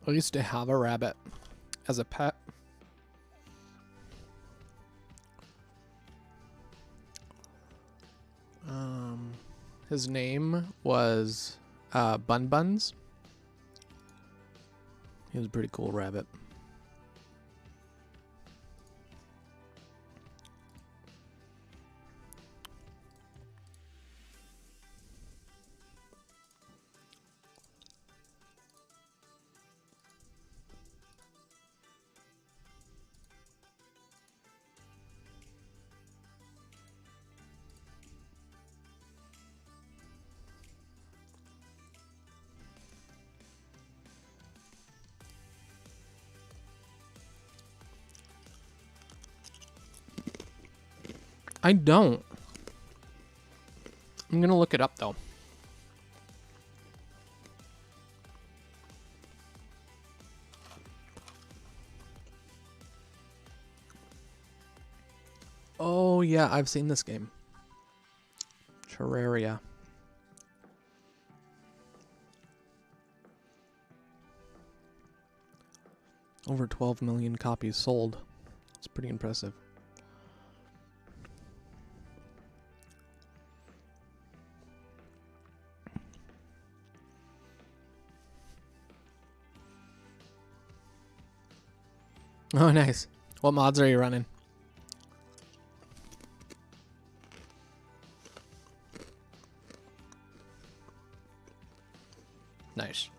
I used to have a rabbit as a pet. His name was Bun Buns. He was a pretty cool rabbit. I don't. I'm gonna look it up though. Oh yeah, I've seen this game. Terraria. Over 12 million copies sold. It's pretty impressive. Oh, nice. What mods are you running? Nice.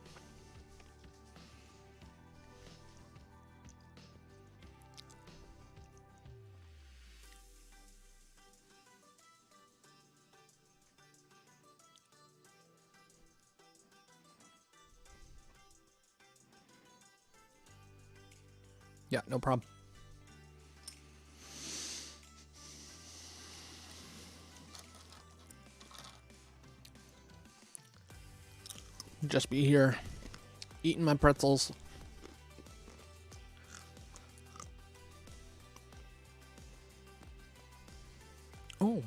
Yeah, no problem. Just be here eating my pretzels. Oh,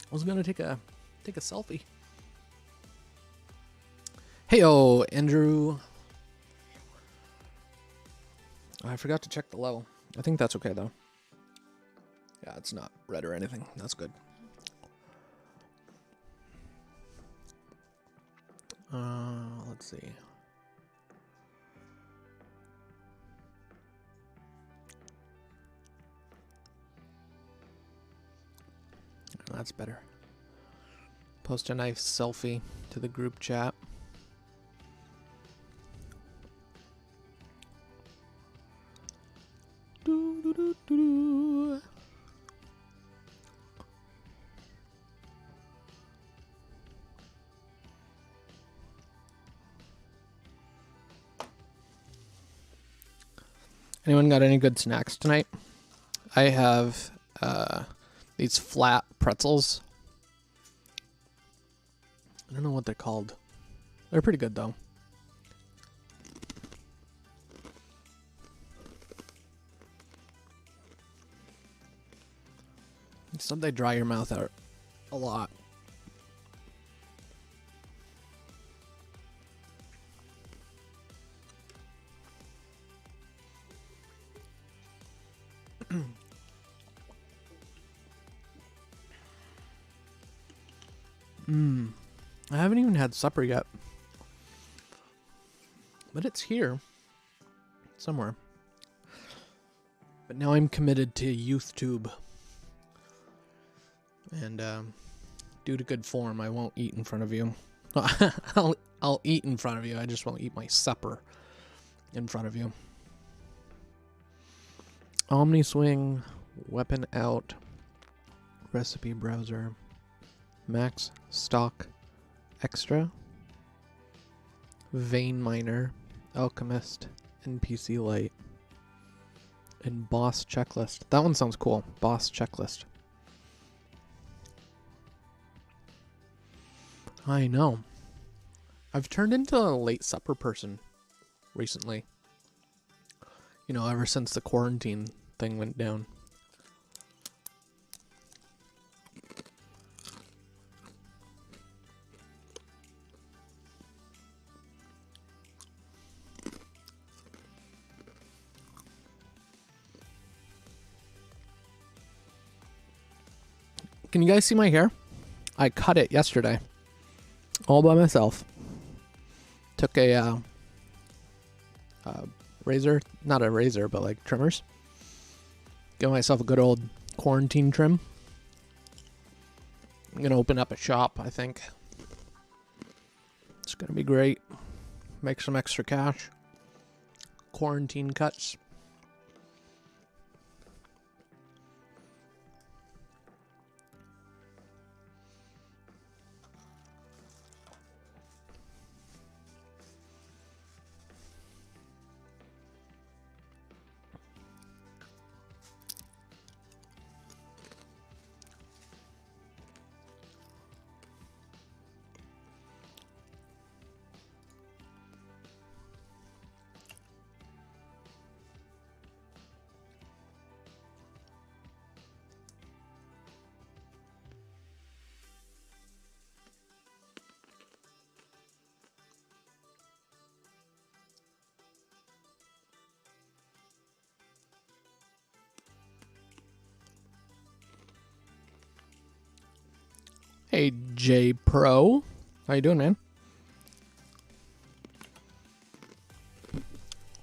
I was gonna take a selfie. Heyo, Andrew. I forgot to check the level. I think that's okay though. Yeah, it's not red or anything. That's good. Let's see. That's better. Post a nice selfie to the group chat. Anyone got any good snacks tonight? I have these flat pretzels. I don't know what they're called. They're pretty good though. Some they dry your mouth out a lot. I haven't even had supper yet. But it's here. Somewhere. But now I'm committed to YouthTube. And due to good form, I won't eat in front of you. I'll eat in front of you. I just won't eat my supper in front of you. OmniSwing, weapon out, recipe browser, max stock extra, vein miner, alchemist, NPC light, and boss checklist. That one sounds cool. Boss checklist. I know. I've turned into a late supper person recently. You know, ever since the quarantine thing went down. Can you guys see my hair? I cut it yesterday. All by myself. Took a razor, not a razor, but like trimmers. Give myself a good old quarantine trim. I'm gonna open up a shop, I think. It's gonna be great. Make some extra cash. Quarantine cuts. Hey, J Pro. How you doing, man?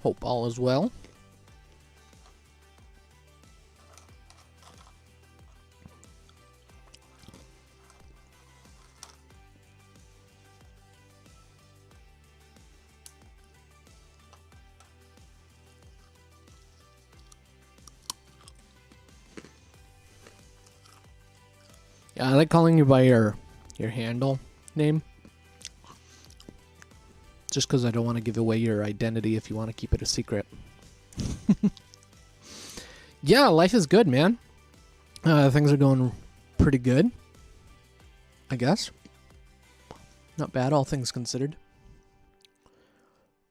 Hope all is well. Yeah, I like calling you by your handle name. Just because I don't want to give away your identity if you want to keep it a secret. Yeah, life is good, man. Things are going pretty good, I guess. Not bad, all things considered.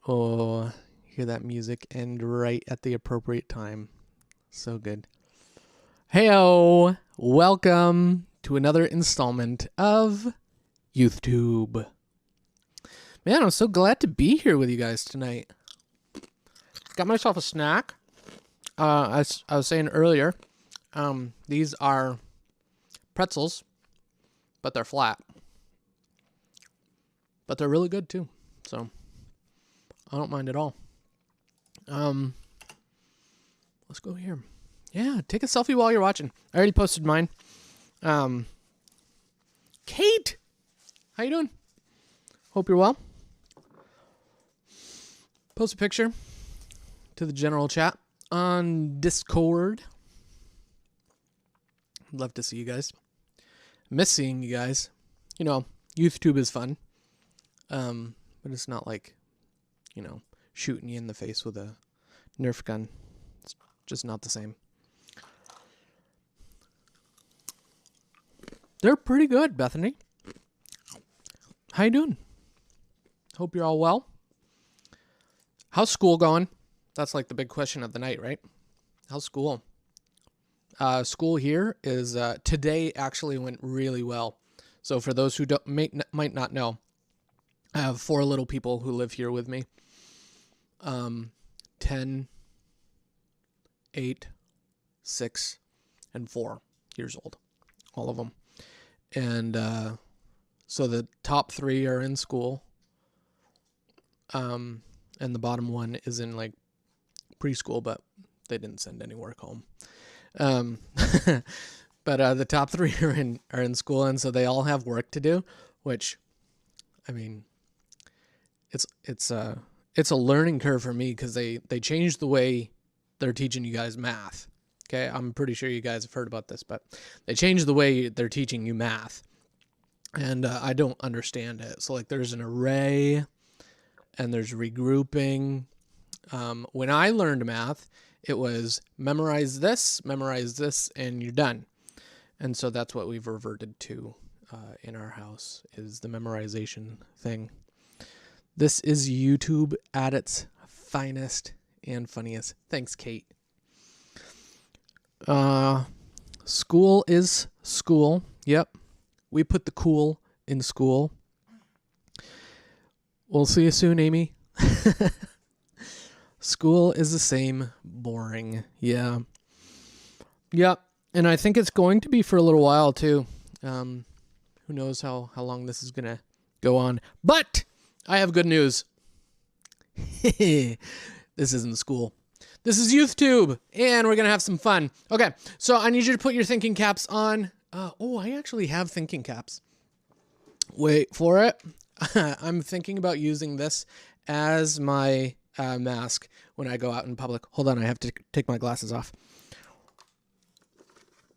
Oh, hear that music end right at the appropriate time. So good. Heyo! Welcome to another installment of YouthTube. Man, I'm so glad to be here with you guys tonight. Got myself a snack. As I was saying earlier, these are pretzels, but they're flat. But they're really good too, so I don't mind at all. Let's go here. Yeah, take a selfie while you're watching. I already posted mine. Kate, how you doing? Hope you're well. Post a picture to the general chat on Discord. I'd love to see you guys. Miss seeing you guys. You know, YouthTube is fun. But it's not like, you know, shooting you in the face with a Nerf gun. It's just not the same. They're pretty good, Bethany. How you doing? Hope you're all well. How's school going? That's like the big question of the night, right? How's school? School here is today actually went really well. So for those who might not know, I have 4 little people who live here with me. 10, 8, 6, and 4 years old. All of them. And so the top 3 are in school. And the bottom one is in like preschool, but they didn't send any work home. But the top 3 are in school, and so they all have work to do, which, I mean, it's a learning curve for me because they changed the way they're teaching you guys math. Okay, I'm pretty sure you guys have heard about this, but they changed the way they're teaching you math, and I don't understand it. So like, there's an array, and there's regrouping. When I learned math, it was memorize this, and you're done. And so that's what we've reverted to in our house, is the memorization thing. This is YouTube at its finest and funniest. Thanks, Kate. School is school. Yep. We put the cool in school. We'll see you soon, Amy. School is the same. Boring. Yeah. Yep. And I think it's going to be for a little while, too. Who knows how long this is going to go on. But I have good news. This isn't school. This is YouthTube, and we're going to have some fun. Okay, so I need you to put your thinking caps on. I actually have thinking caps. Wait for it. I'm thinking about using this as my mask when I go out in public. Hold on, I have to take my glasses off.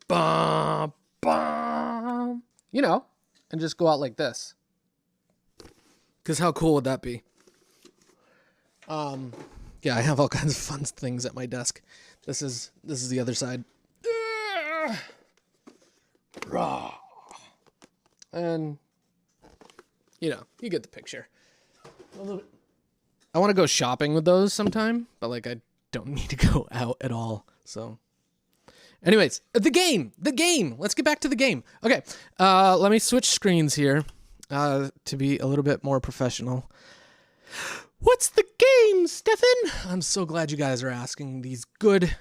Bum, bum. You know, and just go out like this. Because how cool would that be? Yeah, I have all kinds of fun things at my desk. This is the other side. And, you know, you get the picture. I want to go shopping with those sometime, but like I don't need to go out at all. So anyways, the game. Let's get back to the game. Okay. Let me switch screens here to be a little bit more professional. What's the game, Stefan? I'm so glad you guys are asking these good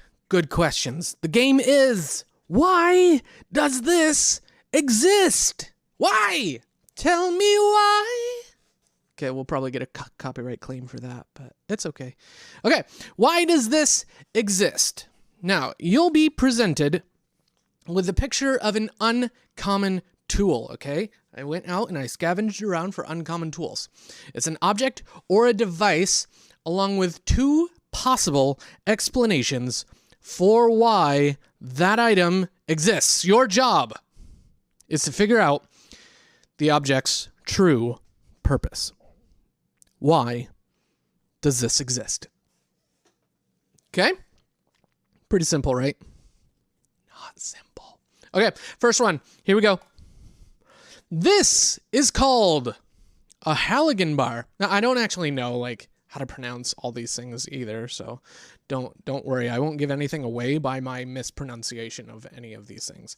questions. The game is, why does this exist? Why? Tell me why. Okay, we'll probably get a copyright claim for that, but it's okay. Okay, why does this exist? Now, you'll be presented with a picture of an uncommon tool, okay? I went out and I scavenged around for uncommon tools. It's an object or a device along with 2 possible explanations for why that item exists. Your job is to figure out the object's true purpose. Why does this exist? Okay? Pretty simple, right? Not simple. Okay, first one. Here we go. This is called a halogen bar. Now, I don't actually know like how to pronounce all these things either, so don't worry. I won't give anything away by my mispronunciation of any of these things.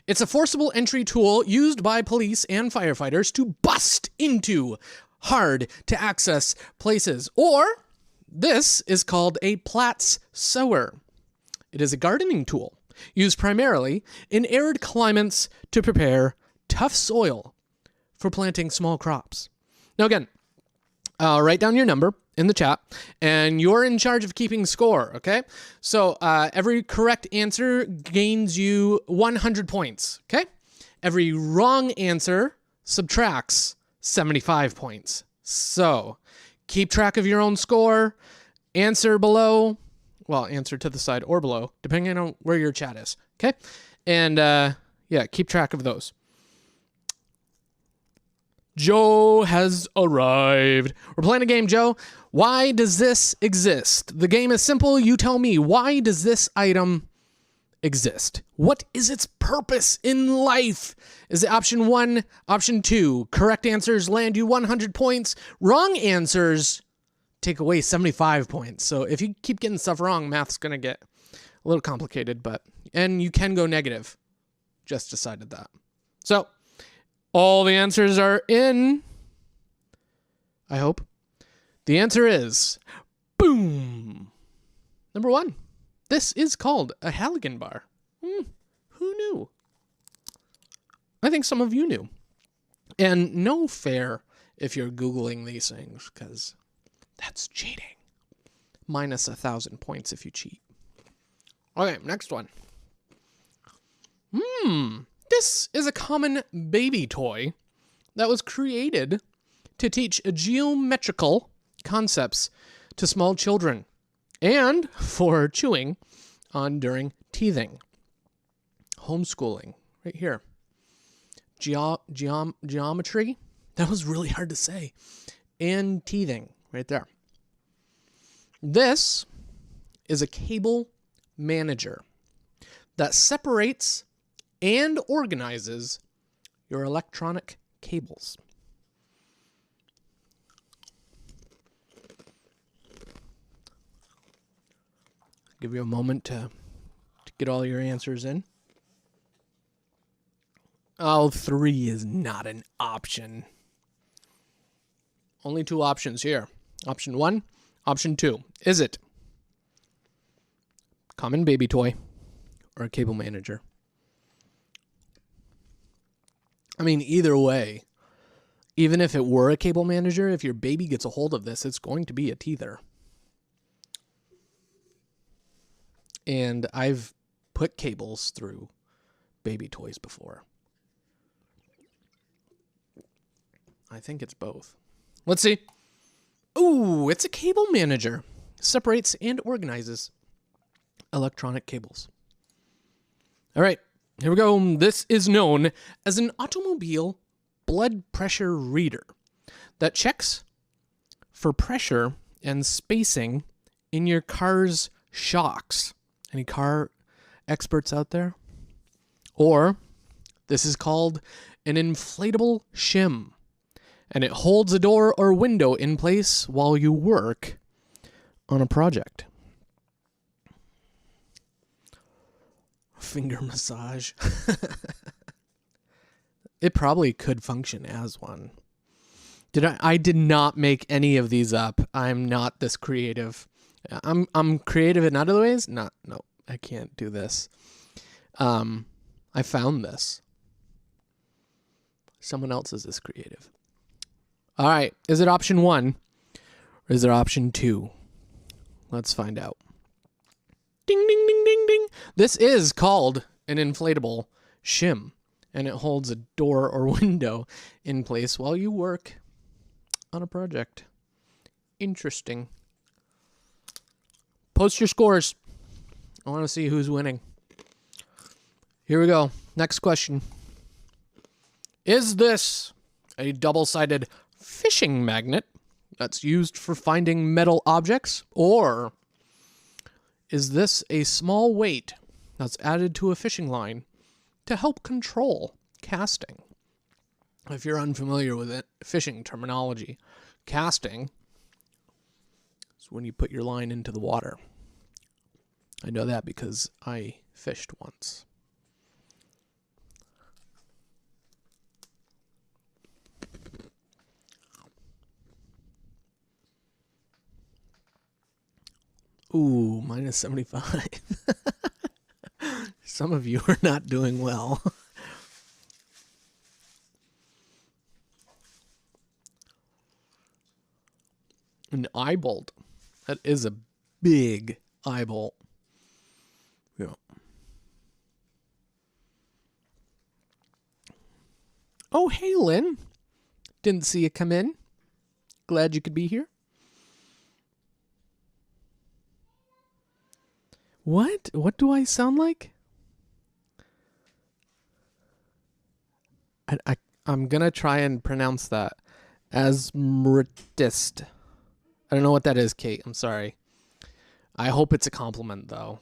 It's a forcible entry tool used by police and firefighters to bust into hard to access places. Or this is called a Platts sower. It is a gardening tool used primarily in arid climates to prepare tough soil for planting small crops. Now again, write down your number in the chat, and you're in charge of keeping score, okay? So every correct answer gains you 100 points, okay? Every wrong answer subtracts 75 points. So keep track of your own score, answer below, well, answer to the side or below, depending on where your chat is, okay? And yeah, keep track of those. Joe has arrived. We're playing a game, Joe. Why does this exist? The game is simple. You tell me, why does this item exist? What is its purpose in life? Is it option 1, option 2? Correct answers land you 100 points. Wrong answers take away 75 points. So if you keep getting stuff wrong, math's going to get a little complicated, and you can go negative. Just decided that. So all the answers are in, I hope. The answer is, boom. Number 1, this is called a halogen bar. Who knew? I think some of you knew. And no fair if you're Googling these things, because that's cheating. Minus 1,000 points if you cheat. Okay, next one. This is a common baby toy that was created to teach geometrical concepts to small children and for chewing on during teething. Homeschooling, right here. Geometry, that was really hard to say. And teething, right there. This is a cable manager that separates and organizes your electronic cables. Give you a moment to get all your answers in. Oh, 3 is not an option. Only 2 options here. Option 1, option 2. Is it common baby toy or a cable manager? I mean, either way, even if it were a cable manager, if your baby gets a hold of this, it's going to be a teether. And I've put cables through baby toys before. I think it's both. Let's see. Ooh, it's a cable manager. Separates and organizes electronic cables. All right, here we go. This is known as an automobile blood pressure reader that checks for pressure and spacing in your car's shocks. Any car experts out there? Or this is called an inflatable shim, and it holds a door or window in place while you work on a project. Finger massage. It probably could function as one. I did not make any of these up. I'm not this creative. I'm creative in other ways. No, I can't do this. I found this. Someone else is this creative. All right. Is it option 1 or is it option 2? Let's find out. Ding, ding, ding, ding, ding. This is called an inflatable shim, and it holds a door or window in place while you work on a project. Interesting. Post your scores. I want to see who's winning. Here we go. Next question. Is this a double-sided fishing magnet that's used for finding metal objects? Or is this a small weight that's added to a fishing line to help control casting? If you're unfamiliar with it, fishing terminology, casting is when you put your line into the water. I know that because I fished once. Ooh, minus 75. Some of you are not doing well. An eye bolt. That is a big eye bolt. Yeah. Oh, hey, Lynn. Didn't see you come in. Glad you could be here. What? What do I sound like? I'm going to try and pronounce that. Asmritist. I don't know what that is, Kate. I'm sorry. I hope it's a compliment, though.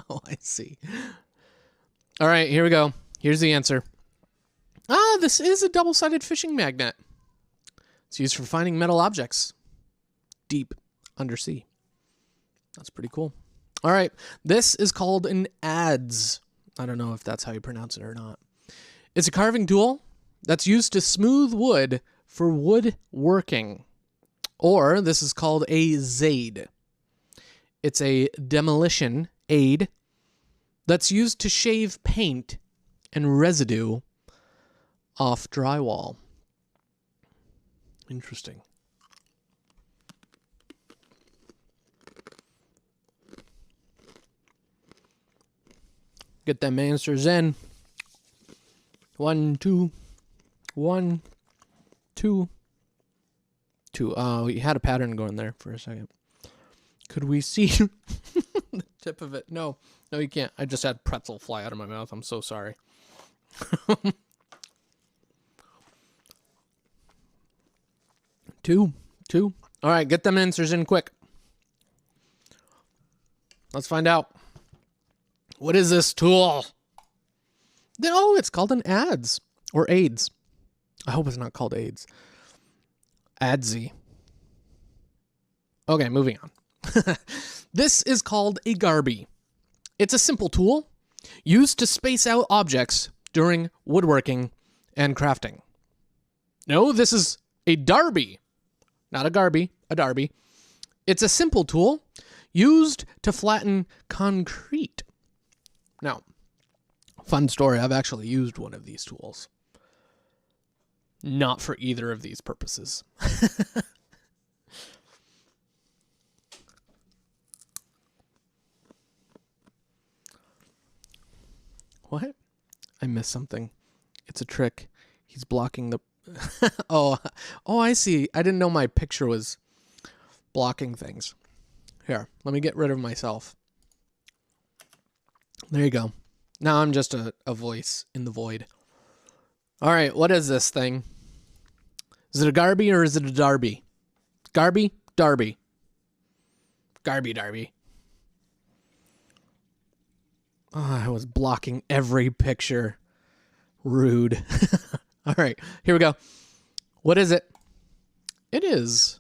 Oh, I see. All right, here we go. Here's the answer. This is a double-sided fishing magnet. It's used for finding metal objects deep undersea. That's pretty cool. All right, this is called an adze. I don't know if that's how you pronounce it or not. It's a carving tool that's used to smooth wood for woodworking. Or this is called a zade. It's a demolition aid that's used to shave paint and residue off drywall. Interesting. Get them answers in. 1, 2, 1, 2, 2. Oh, you had a pattern going there for a second. Could we see the tip of it? No, you can't. I just had pretzel fly out of my mouth. I'm so sorry. 2. All right, get them answers in quick. Let's find out. What is this tool? Oh, it's called an adze or AIDS. I hope it's not called AIDS. Adze. Okay, moving on. This is called a garby. It's a simple tool used to space out objects during woodworking and crafting. No, this is a darby. Not a garby, a darby. It's a simple tool used to flatten concrete. Now, fun story, I've actually used one of these tools. Not for either of these purposes. What? I missed something. It's a trick. He's blocking the... Oh, I see. I didn't know my picture was blocking things. Here, let me get rid of myself. There you go. Now I'm just a voice in the void. All right, what is this thing? Is it a garby or is it a darby? Garby, darby. Garby, darby. Oh, I was blocking every picture. Rude. All right, here we go. What is it? It is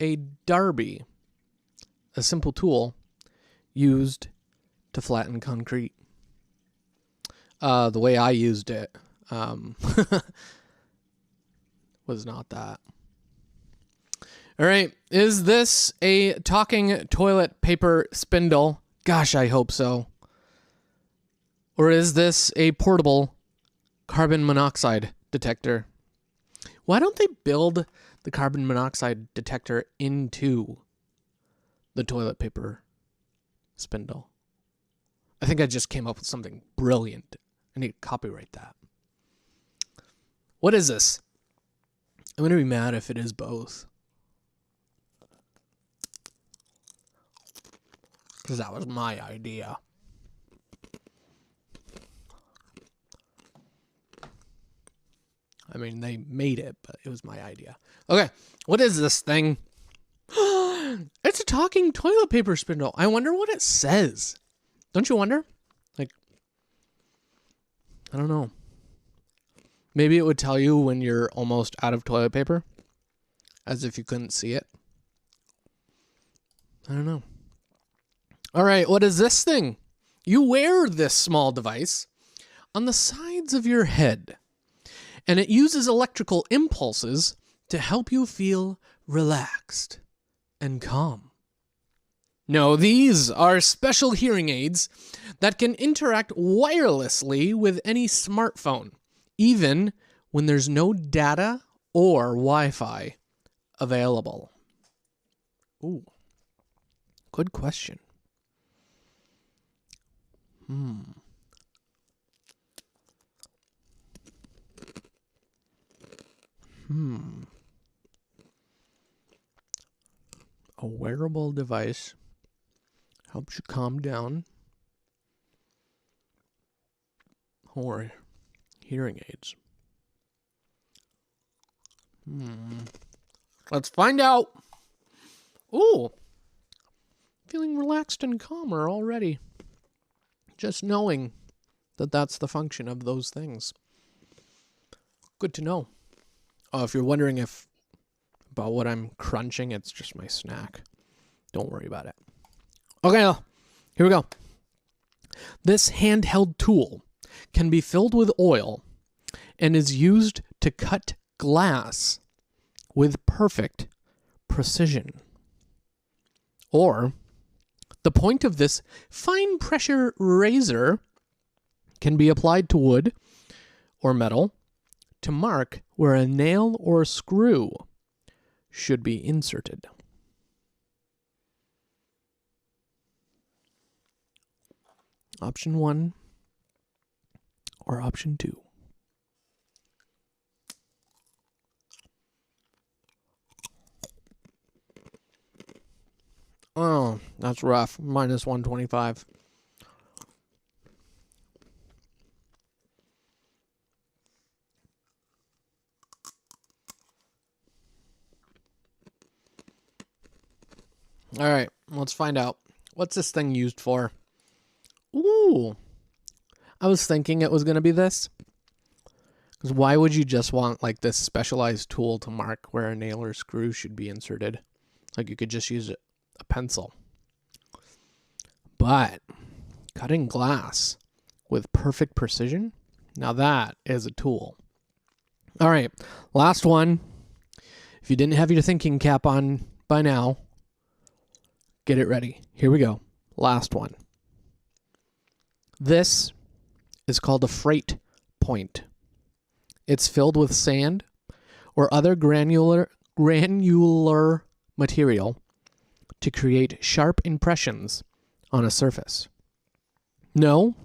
a darby, a simple tool used to flatten concrete. The way I used it was not that. All right, is this a talking toilet paper spindle? Gosh, I hope so. Or is this a portable carbon monoxide detector? Why don't they build the carbon monoxide detector into the toilet paper spindle? I think I just came up with something brilliant. I need to copyright that. What is this? I'm going to be mad if it is both. Because that was my idea. I mean, they made it, but it was my idea. Okay, what is this thing? It's a talking toilet paper spindle. I wonder what it says. Don't you wonder? Like, I don't know. Maybe it would tell you when you're almost out of toilet paper, as if you couldn't see it. I don't know. All right, what is this thing? You wear this small device on the sides of your head, and it uses electrical impulses to help you feel relaxed and calm. No, these are special hearing aids that can interact wirelessly with any smartphone, even when there's no data or Wi-Fi available. Ooh, good question. A wearable device helps you calm down, or hearing aids. Let's find out. Ooh, feeling relaxed and calmer already. Just knowing that that's the function of those things. Good to know. Oh, if you're wondering about what I'm crunching, it's just my snack. Don't worry about it. Okay, here we go. This handheld tool can be filled with oil and is used to cut glass with perfect precision. Or, the point of this fine pressure razor can be applied to wood or metal to mark where a nail or screw should be inserted. Option 1 or option 2. Oh, that's rough. Minus 125. All right, let's find out. What's this thing used for? Ooh, I was thinking it was going to be this. Because why would you just want like this specialized tool to mark where a nail or screw should be inserted? Like you could just use a pencil. But cutting glass with perfect precision, now that is a tool. All right, last one. If you didn't have your thinking cap on by now, get it ready. Here we go. Last one. This is called a freight point. It's filled with sand or other granular material to create sharp impressions on a surface. No,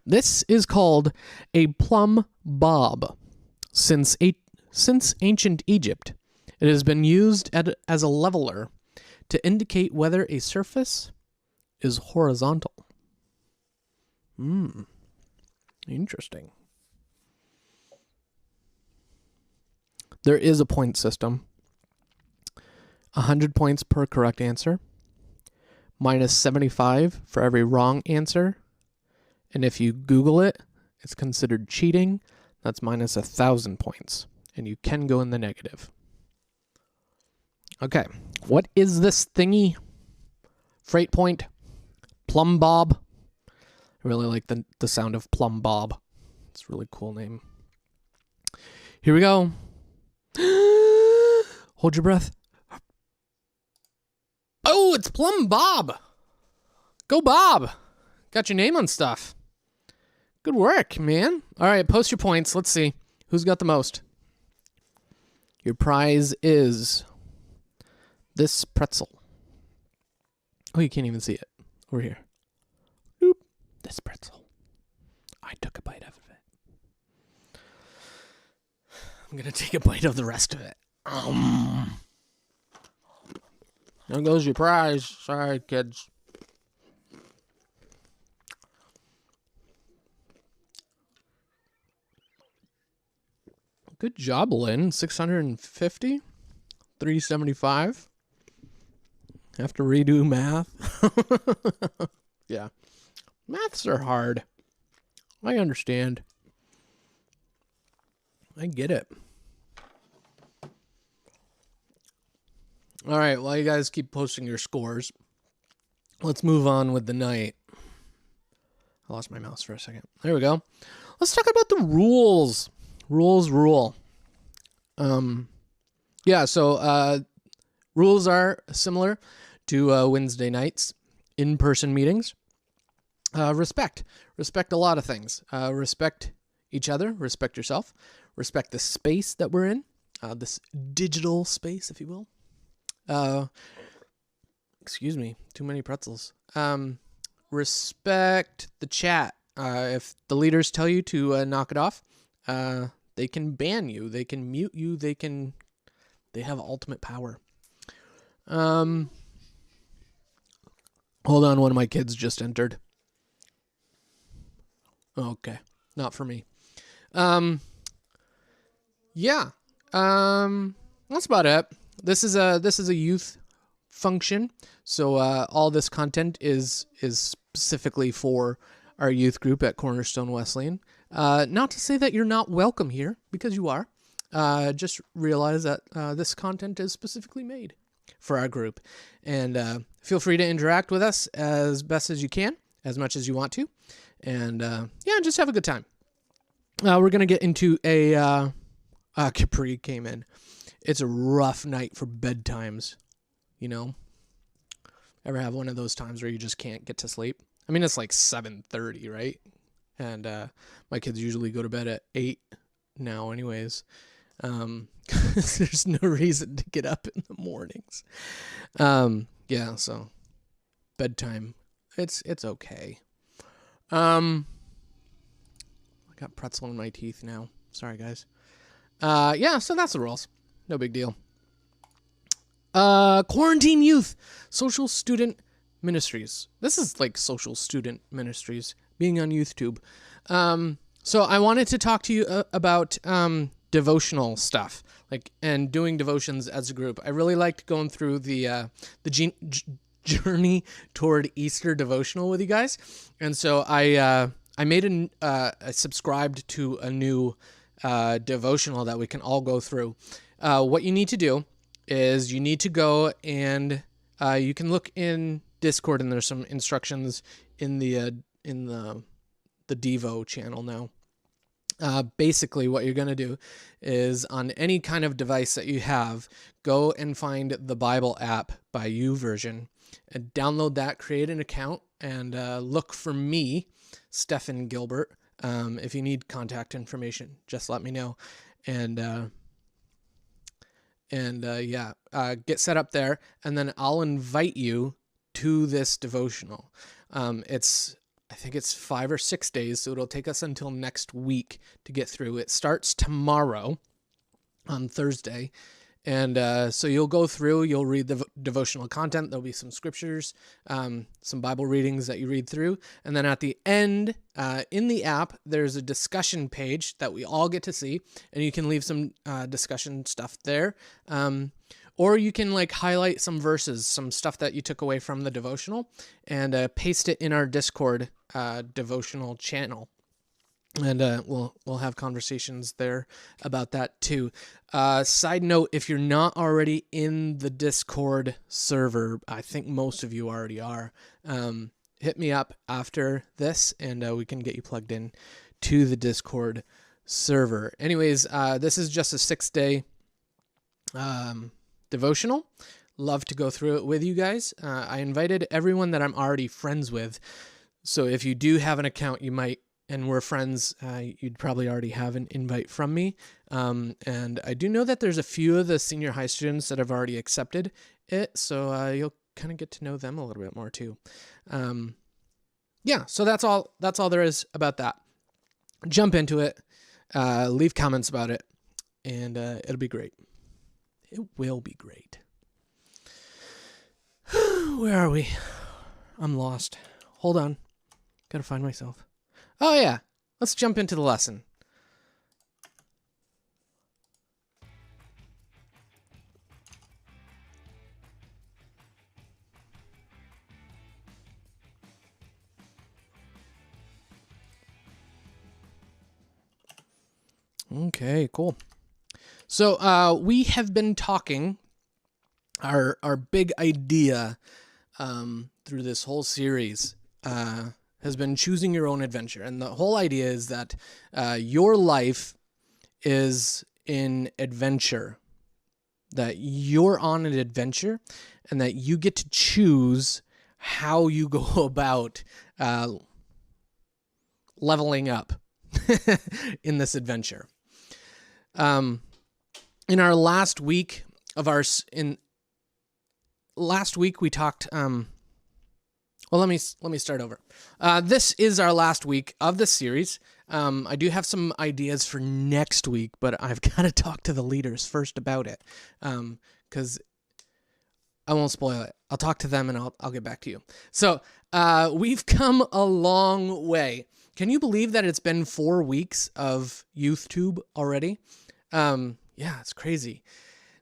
this is called a plumb bob. Since ancient Egypt, it has been used as a leveler to indicate whether a surface is horizontal. Interesting. There is a point system. 100 points per correct answer. Minus 75 for every wrong answer. And if you Google it, it's considered cheating. That's minus 1,000 points. And you can go in the negative. Okay. What is this thingy? Freight point? Plumb bob? I really like the sound of plumb bob. It's a really cool name. Here we go. Hold your breath. Oh, it's Plumb Bob. Go Bob. Got your name on stuff. Good work, man. All right, post your points. Let's see who's got the most. Your prize is this pretzel. Oh, you can't even see it. Over here. Boop. This pretzel. I took a bite of it. I'm going to take a bite of the rest of it. There goes your prize. Sorry, kids. Good job, Lynn. 650, 375. Have to redo math. Yeah. Maths are hard. I understand. I get it. All right, while you guys keep posting your scores, let's move on with the night. I lost my mouse for a second. There we go. Let's talk about the rules. Rules rule. Yeah, so rules are similar to Wednesday nights in-person meetings. Respect a lot of things. Respect each other, respect yourself, respect the space that we're in, this digital space, if you will. Excuse me, too many pretzels. Respect the chat. If the leaders tell you to knock it off, they can ban you, they can mute you, they have ultimate power. Hold on, one of my kids just entered. Okay, not for me. Yeah. That's about it. This is a youth function, so all this content is specifically for our youth group at Cornerstone Wesleyan. Not to say that you're not welcome here, because you are. Just realize that this content is specifically made for our group, and feel free to interact with us as best as you can, as much as you want to, and yeah, just have a good time. We're gonna get into a Capri came in. It's a rough night for bedtimes, you know. Ever have one of those times where you just can't get to sleep? I mean, it's like 7:30, right? And my kids usually go to bed at 8 now anyways. There's no reason to get up in the mornings. Yeah, so bedtime, it's okay. I got pretzel in my teeth now. Sorry, guys. Yeah, so that's the rules. No big deal. Quarantine Youth Social Student Ministries. This is like Social Student Ministries being on YouTube. So I wanted to talk to you about devotional stuff, like, and doing devotions as a group. I really liked going through the journey toward Easter devotional with you guys, and so I made I subscribed to a new devotional that we can all go through. What you need to do is you need to go and you can look in Discord, and there's some instructions in the Devo channel now. Basically, what you're going to do is on any kind of device that you have, go and find the Bible app by YouVersion and download that, create an account, and look for me, Stephen Gilbert. If you need contact information, just let me know. And yeah, get set up there, and then I'll invite you to this devotional. I think it's 5 or 6 days, so it'll take us until next week to get through. It starts tomorrow on Thursday. And so you'll go through, you'll read the devotional content. There'll be some scriptures, some Bible readings that you read through. And then at the end, in the app, there's a discussion page that we all get to see. And you can leave some discussion stuff there. Or you can like highlight some verses, some stuff that you took away from the devotional, and paste it in our Discord devotional channel. And we'll have conversations there about that too. Side note, if you're not already in the Discord server, I think most of you already are, hit me up after this, and we can get you plugged in to the Discord server. Anyways, this is just a 6-day devotional. Love to go through it with you guys. I invited everyone that I'm already friends with. So if you do have an account, you might, and we're friends, you'd probably already have an invite from me. And I do know that there's a few of the senior high students that have already accepted it. So you'll kind of get to know them a little bit more too. Yeah, so that's all there is about that. Jump into it, leave comments about it, and it'll be great. It will be great. Where are we? I'm lost. Hold on. Gotta find myself. Oh yeah, let's jump into the lesson. Okay, cool. So we have been talking, our big idea through this whole series has been choosing your own adventure. And the whole idea is that your life is in adventure, that you're on an adventure, and that you get to choose how you go about leveling up in this adventure. In our last week of last week we talked. Well, let me start over. This is our last week of the series. I do have some ideas for next week, but I've got to talk to the leaders first about it, because I won't spoil it. I'll talk to them and I'll get back to you. So we've come a long way. Can you believe that it's been 4 weeks of YouthTube already? Yeah, it's crazy.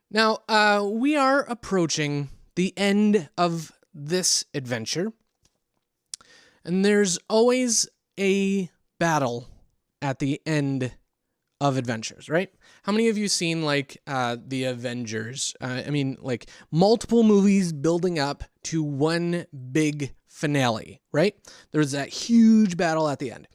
Now, we are approaching the end of this adventure, and there's always a battle at the end of adventures, right? How many of you seen like the Avengers? Like multiple movies building up to one big finale, right? There's that huge battle at the end.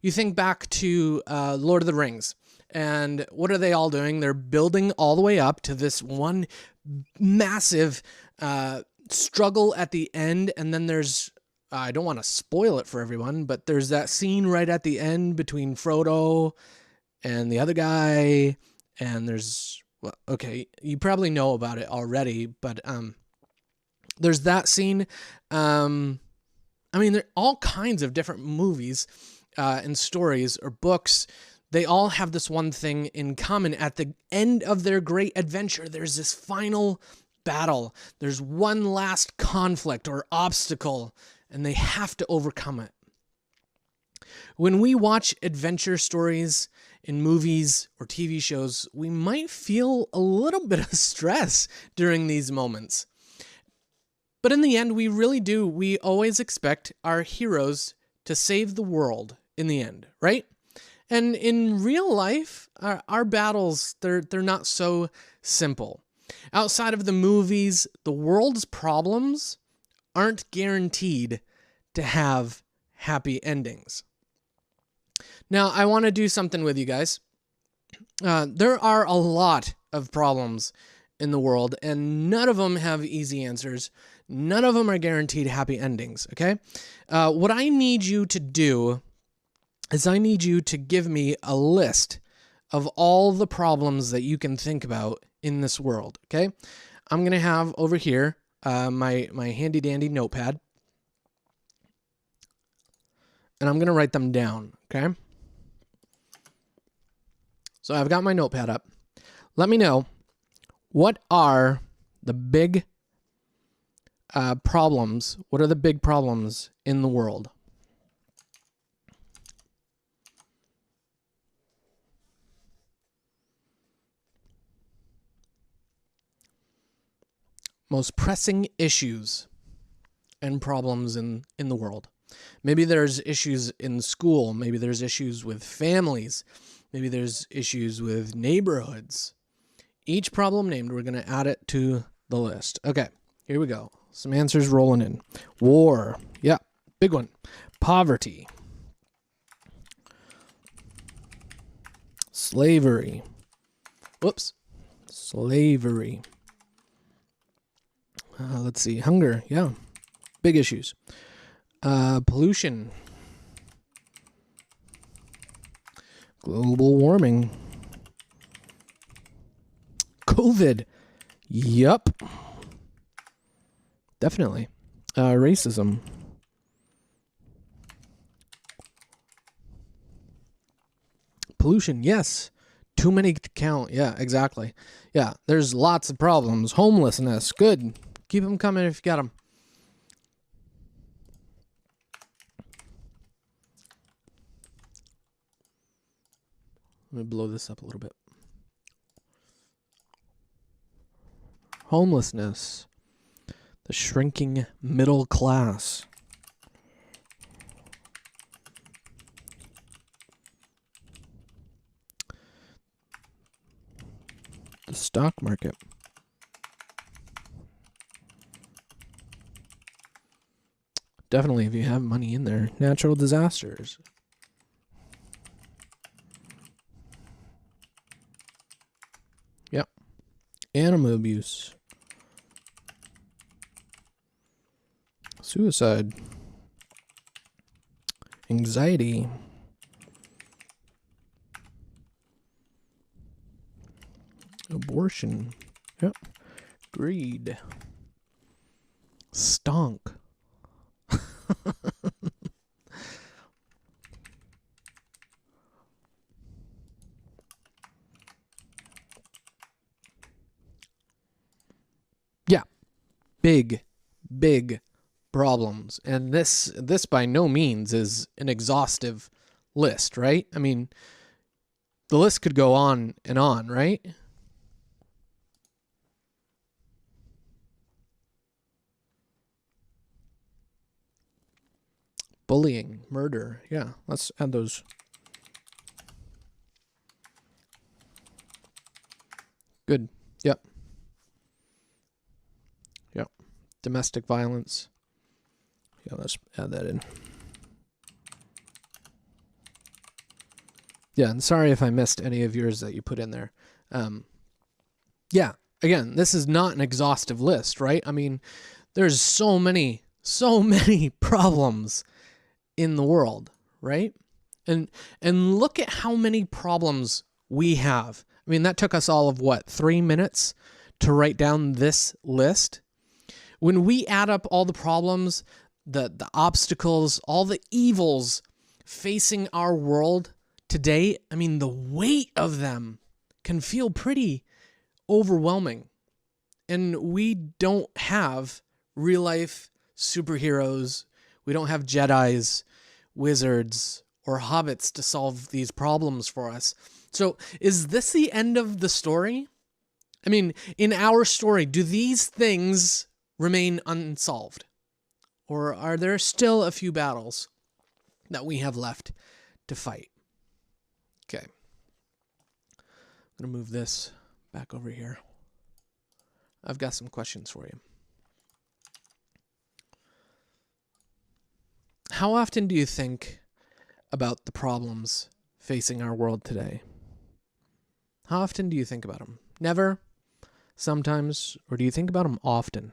You think back to Lord of the Rings, and what are they all doing? They're building all the way up to this one massive struggle at the end, and then there's, I don't want to spoil it for everyone, but there's that scene right at the end between Frodo and the other guy, and there's, well, okay, you probably know about it already, but there's that scene. There are all kinds of different movies and stories or books. They all have this one thing in common. At the end of their great adventure, there's this final battle. There's one last conflict or obstacle, and they have to overcome it. When we watch adventure stories in movies or TV shows, we might feel a little bit of stress during these moments. But in the end, we really do. We always expect our heroes to save the world in the end, right? And in real life, our battles, they're not so simple. Outside of the movies, the world's problems aren't guaranteed to have happy endings. Now, I want to do something with you guys. There are a lot of problems in the world, and none of them have easy answers. None of them are guaranteed happy endings, okay? What I need you to do is I need you to give me a list of all the problems that you can think about in this world, okay? I'm going to have over here my handy-dandy notepad, and I'm going to write them down, okay? So I've got my notepad up. Let me know, what are the big problems? What are the big problems in the world? Most pressing issues and problems in the world. Maybe there's issues in school. Maybe there's issues with families. Maybe there's issues with neighborhoods. Each problem named, we're going to add it to the list. Okay, here we go. Some answers rolling in. War. Yeah, big one. Poverty. Slavery. Whoops. Slavery. Let's see. Hunger. Yeah. Big issues. Pollution. Global warming. COVID. Yup. Definitely. Racism. Pollution. Yes. Too many to count. Yeah, exactly. Yeah, there's lots of problems. Homelessness. Good. Keep them coming if you got them. Let me blow this up a little bit. Homelessness. The shrinking middle class. The stock market. Definitely, if you have money in there. Natural disasters. Yep. Animal abuse. Suicide. Anxiety. Abortion. Yep. Greed. Stonk. Yeah. Big problems. And this by no means is an exhaustive list, right? I mean, the list could go on and on, right? Bullying, murder. Yeah, let's add those. Good. Yep. Yep. Domestic violence. Yeah, let's add that in. Yeah, and sorry if I missed any of yours that you put in there. Yeah, again, this is not an exhaustive list, right? I mean, there's so many problems in the world, right? And look at how many problems we have. I mean, that took us all of what, 3 minutes to write down this list? When we add up all the problems, the obstacles, all the evils facing our world today, I mean, the weight of them can feel pretty overwhelming. And we don't have real life superheroes. We don't have Jedis, wizards, or hobbits to solve these problems for us. So is this the end of the story? I mean, in our story, do these things remain unsolved? Or are there still a few battles that we have left to fight? Okay. I'm going to move this back over here. I've got some questions for you. How often do you think about the problems facing our world today? How often do you think about them? Never? Sometimes? Or do you think about them often?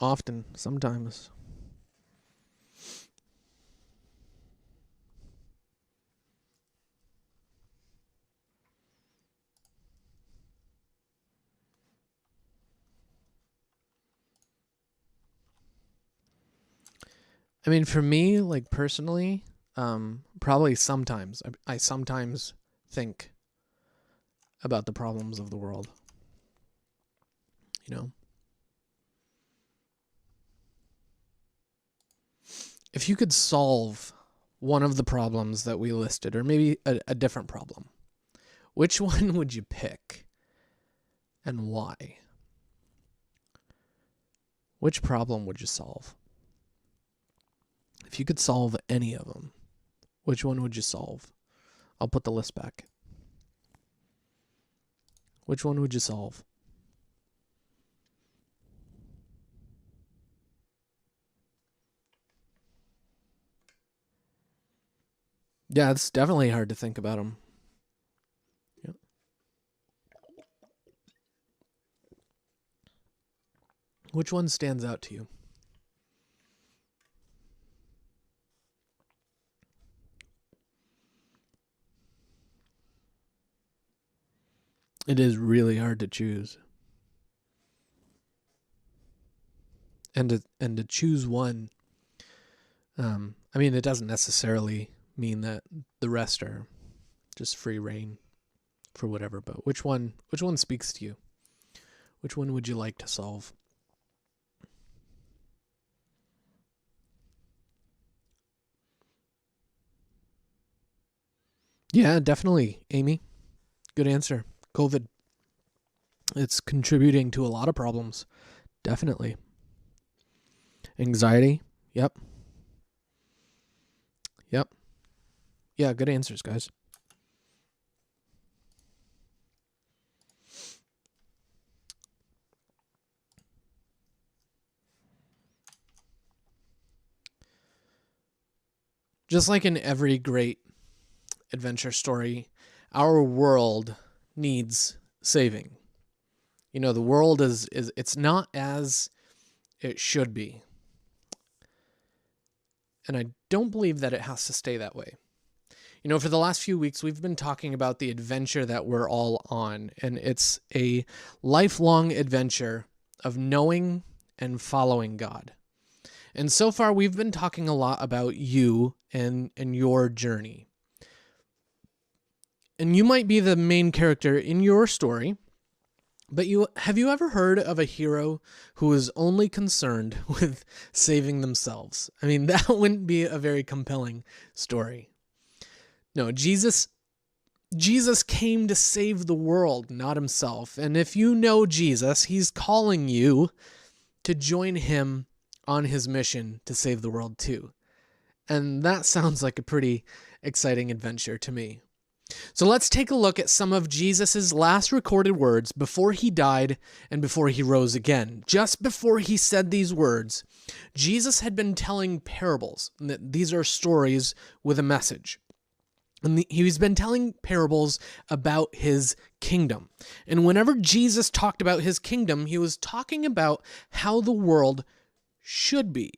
Often. Sometimes. I mean, for me, like personally, probably sometimes. I sometimes think about the problems of the world. You know? If you could solve one of the problems that we listed, or maybe a different problem, which one would you pick and why? Which problem would you solve? If you could solve any of them, which one would you solve? I'll put the list back. Which one would you solve? Yeah, it's definitely hard to think about them. Yep. Which one stands out to you? It is really hard to choose. And to choose one, I mean, it doesn't necessarily mean that the rest are just free reign for whatever, but which one speaks to you? Which one would you like to solve? Yeah, definitely, Amy. Good answer. COVID. It's contributing to a lot of problems. Definitely. Anxiety. Yep. Yep. Yeah, good answers, guys. Just like in every great adventure story, our world needs saving. You know, the world is it's not as it should be. And I don't believe that it has to stay that way. You know, for the last few weeks, we've been talking about the adventure that we're all on, and it's a lifelong adventure of knowing and following God. And so far, we've been talking a lot about you and your journey. And you might be the main character in your story, but have you ever heard of a hero who is only concerned with saving themselves? I mean, that wouldn't be a very compelling story. No, Jesus came to save the world, not himself. And if you know Jesus, he's calling you to join him on his mission to save the world too. And that sounds like a pretty exciting adventure to me. So let's take a look at some of Jesus's last recorded words before he died and before he rose again. Just before he said these words, Jesus had been telling parables. These are stories with a message. And he's been telling parables about his kingdom. And whenever Jesus talked about his kingdom, he was talking about how the world should be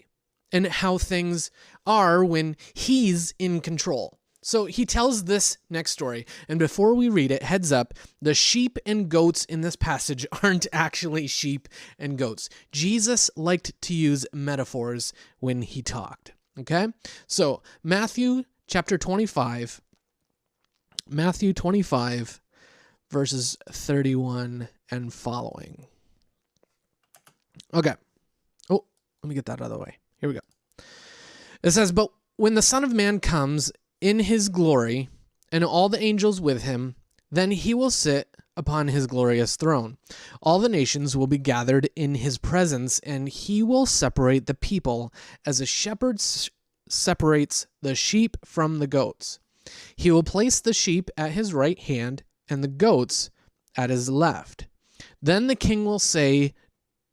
and how things are when he's in control. So he tells this next story. And before we read it, heads up, the sheep and goats in this passage aren't actually sheep and goats. Jesus liked to use metaphors when he talked. Okay? So Matthew 25, verses 31 and following. Okay. Oh, let me get that out of the way. Here we go. It says, "But when the Son of Man comes in his glory, and all the angels with him, then he will sit upon his glorious throne. All the nations will be gathered in his presence, and he will separate the people as a shepherd separates the sheep from the goats. He will place the sheep at his right hand and the goats at his left. Then the king will say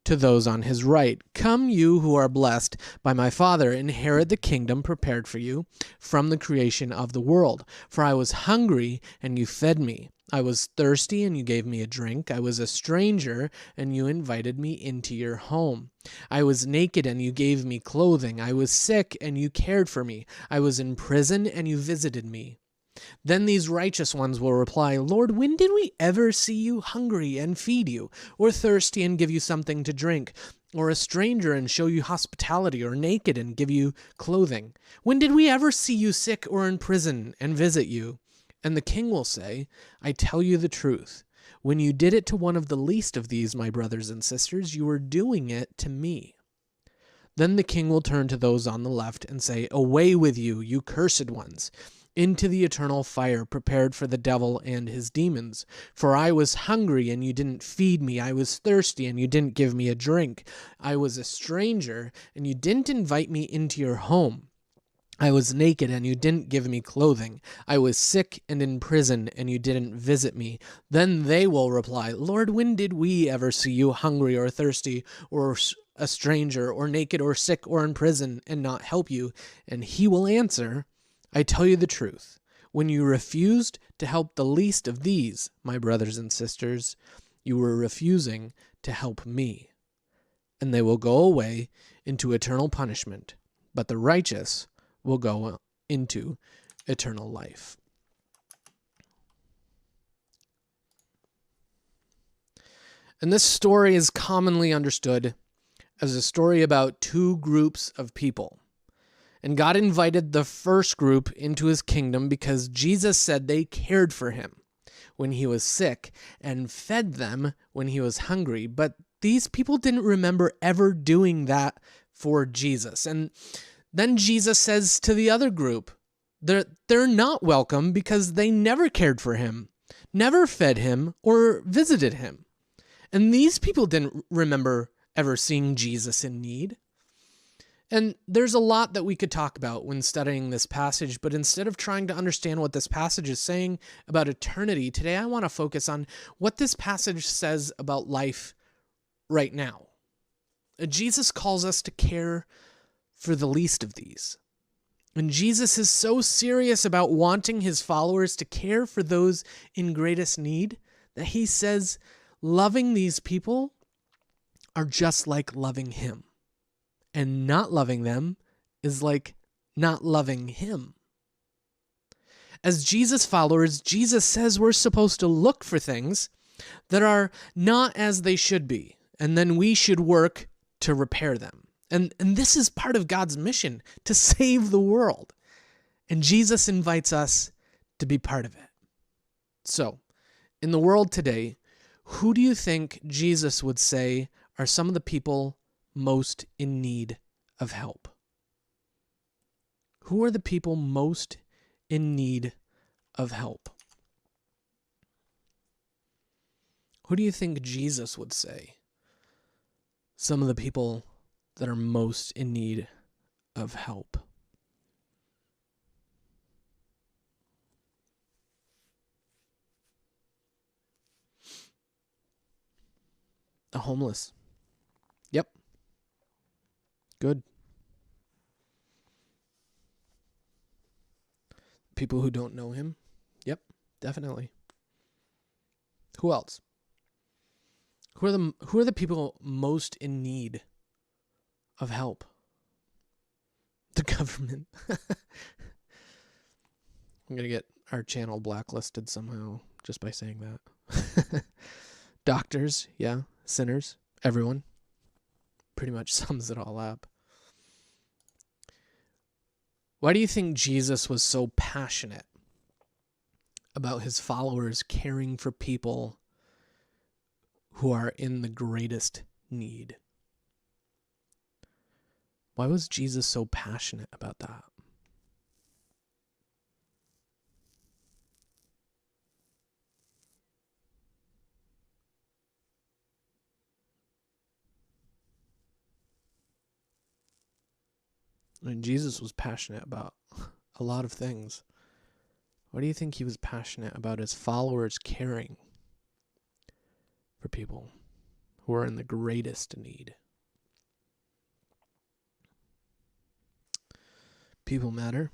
to those on his right, 'Come, you who are blessed by my Father, inherit the kingdom prepared for you from the creation of the world. For I was hungry, and you fed me. I was thirsty, and you gave me a drink. I was a stranger, and you invited me into your home. I was naked, and you gave me clothing. I was sick, and you cared for me. I was in prison, and you visited me.' Then these righteous ones will reply, 'Lord, when did we ever see you hungry and feed you, or thirsty and give you something to drink, or a stranger and show you hospitality, or naked and give you clothing? When did we ever see you sick or in prison and visit you?' And the king will say, 'I tell you the truth. When you did it to one of the least of these, my brothers and sisters, you were doing it to me.' Then the king will turn to those on the left and say, 'Away with you, you cursed ones, into the eternal fire prepared for the devil and his demons. For I was hungry, and you didn't feed me. I was thirsty, and you didn't give me a drink. I was a stranger, and you didn't invite me into your home. I was naked, and you didn't give me clothing. I was sick and in prison, and you didn't visit me.' Then they will reply, 'Lord, when did we ever see you hungry or thirsty, or a stranger, or naked, or sick, or in prison, and not help you?' And he will answer, 'I tell you the truth. When you refused to help the least of these, my brothers and sisters, you were refusing to help me.' And they will go away into eternal punishment, but the righteous will go into eternal life." And this story is commonly understood as a story about two groups of people. And God invited the first group into his kingdom because Jesus said they cared for him when he was sick and fed them when he was hungry. But these people didn't remember ever doing that for Jesus. And then Jesus says to the other group, they're not welcome because they never cared for him, never fed him, or visited him. And these people didn't remember ever seeing Jesus in need. And there's a lot that we could talk about when studying this passage, but instead of trying to understand what this passage is saying about eternity, today I want to focus on what this passage says about life right now. Jesus calls us to care for the least of these. And Jesus is so serious about wanting his followers to care for those in greatest need that he says loving these people are just like loving him. And not loving them is like not loving him. As Jesus followers, Jesus says we're supposed to look for things that are not as they should be, and then we should work to repair them. And this is part of God's mission, to save the world. And Jesus invites us to be part of it. So, in the world today, who do you think Jesus would say are some of the people most in need of help? Who are the people most in need of help? Who do you think Jesus would say some of the people that are most in need of help? The homeless. Yep. Good. People who don't know him. Yep, definitely. Who else? Who are the people most in need of help? The government. I'm going to get our channel blacklisted somehow just by saying that. Doctors, yeah. Sinners, everyone. Pretty much sums it all up. Why do you think Jesus was so passionate about his followers caring for people who are in the greatest need? Why was Jesus so passionate about that? I mean, Jesus was passionate about a lot of things. Why do you think he was passionate about his followers caring for people who are in the greatest need? People matter.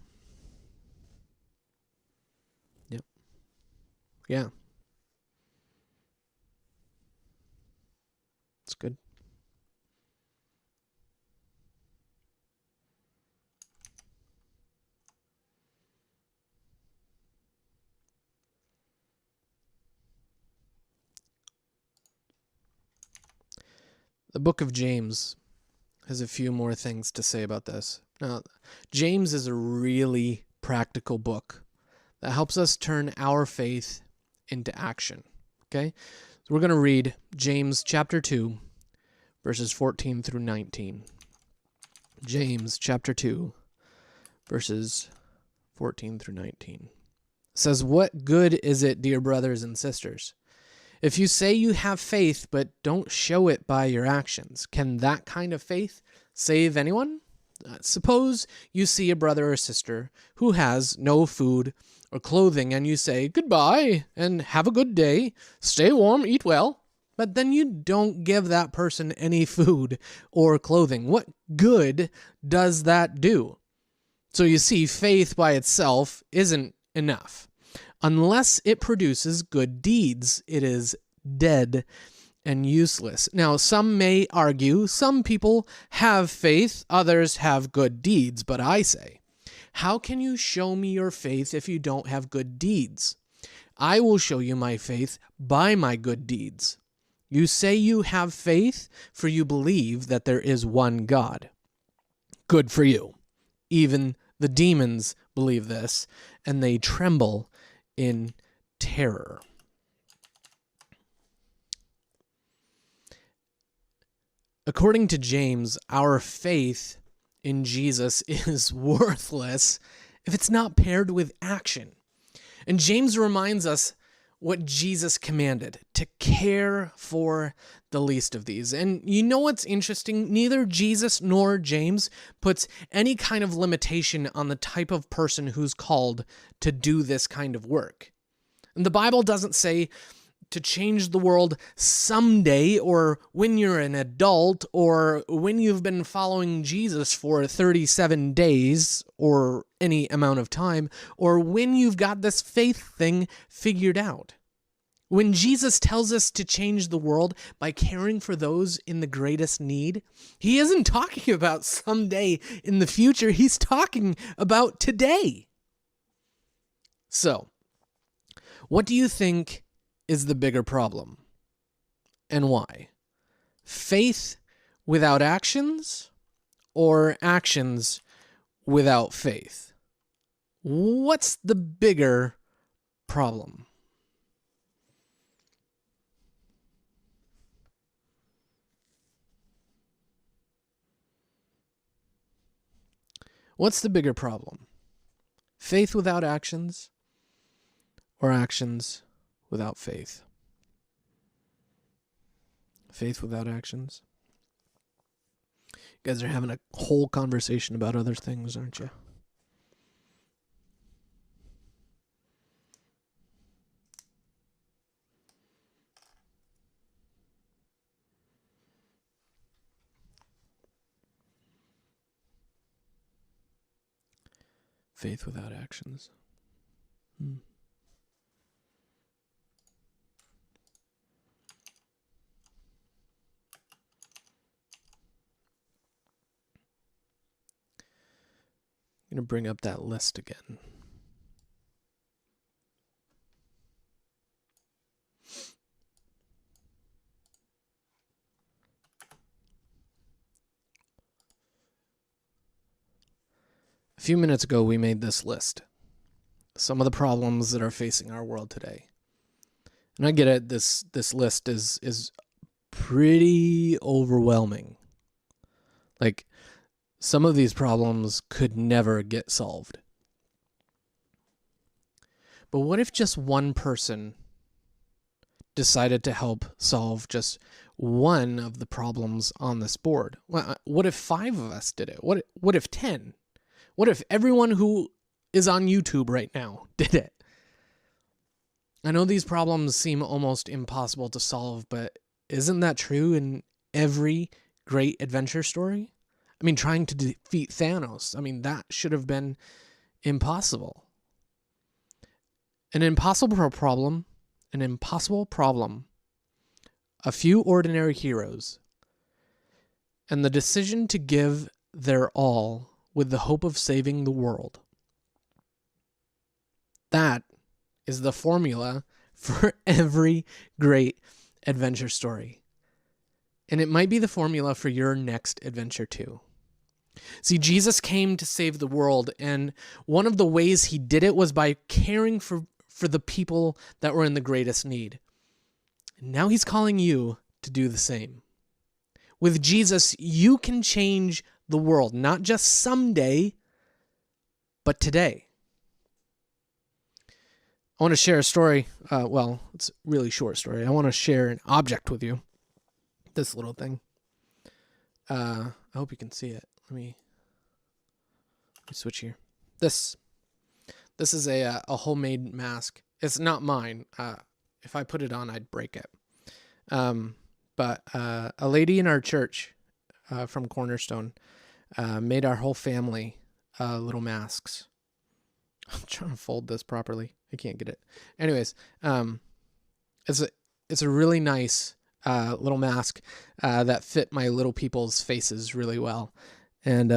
Yep. Yeah. It's good. The book of James has a few more things to say about this. Now, James is a really practical book that helps us turn our faith into action. Okay? So we're going to read James chapter 2, verses 14 through 19. James chapter 2, verses 14 through 19. It says, "What good is it, dear brothers and sisters, if you say you have faith but don't show it by your actions? Can that kind of faith save anyone? Suppose you see a brother or sister who has no food or clothing, and you say, 'Goodbye, and have a good day. Stay warm, eat well.' But then you don't give that person any food or clothing. What good does that do?" So you see, faith by itself isn't enough. Unless it produces good deeds, it is dead and useless. Now, some may argue some people have faith, others have good deeds. But I say, how can you show me your faith if you don't have good deeds? I will show you my faith by my good deeds. You say you have faith, for you believe that there is one God. Good for you. Even the demons believe this, and they tremble in terror. According to James, our faith in Jesus is worthless if it's not paired with action. And James reminds us what Jesus commanded, to care for the least of these. And you know what's interesting? Neither Jesus nor James puts any kind of limitation on the type of person who's called to do this kind of work. And the Bible doesn't say to change the world someday, or when you're an adult, or when you've been following Jesus for 37 days or any amount of time, or when you've got this faith thing figured out. When Jesus tells us to change the world by caring for those in the greatest need, he isn't talking about someday in the future. He's talking about today. So, what do you think is the bigger problem, and why? Faith without actions, or actions without faith? What's the bigger problem? What's the bigger problem? Faith without actions, or actions without faith? Faith without actions. You guys are having a whole conversation about other things, aren't you? Faith without actions. I'm going to bring up that list again. A few minutes ago, we made this list. Some of the problems that are facing our world today. And I get it, this list is pretty overwhelming. Like, some of these problems could never get solved. But what if just one person decided to help solve just one of the problems on this board? Well, what if 5 of us did it? What if 10? What if everyone who is on YouTube right now did it? I know these problems seem almost impossible to solve, but isn't that true in every great adventure story? I mean, trying to defeat Thanos, that should have been impossible. An impossible problem, a few ordinary heroes, and the decision to give their all with the hope of saving the world. That is the formula for every great adventure story. And it might be the formula for your next adventure too. See, Jesus came to save the world, and one of the ways he did it was by caring for the people that were in the greatest need. And now he's calling you to do the same. With Jesus, you can change the world, not just someday, but today. I want to share a story. It's a really short story. I want to share an object with you. This little thing. I hope you can see it. Let me switch here. This is a homemade mask. It's not mine. If I put it on, I'd break it. But a lady in our church from Cornerstone made our whole family little masks. I'm trying to fold this properly. I can't get it. Anyways, it's a really nice little mask that fit my little people's faces really well. And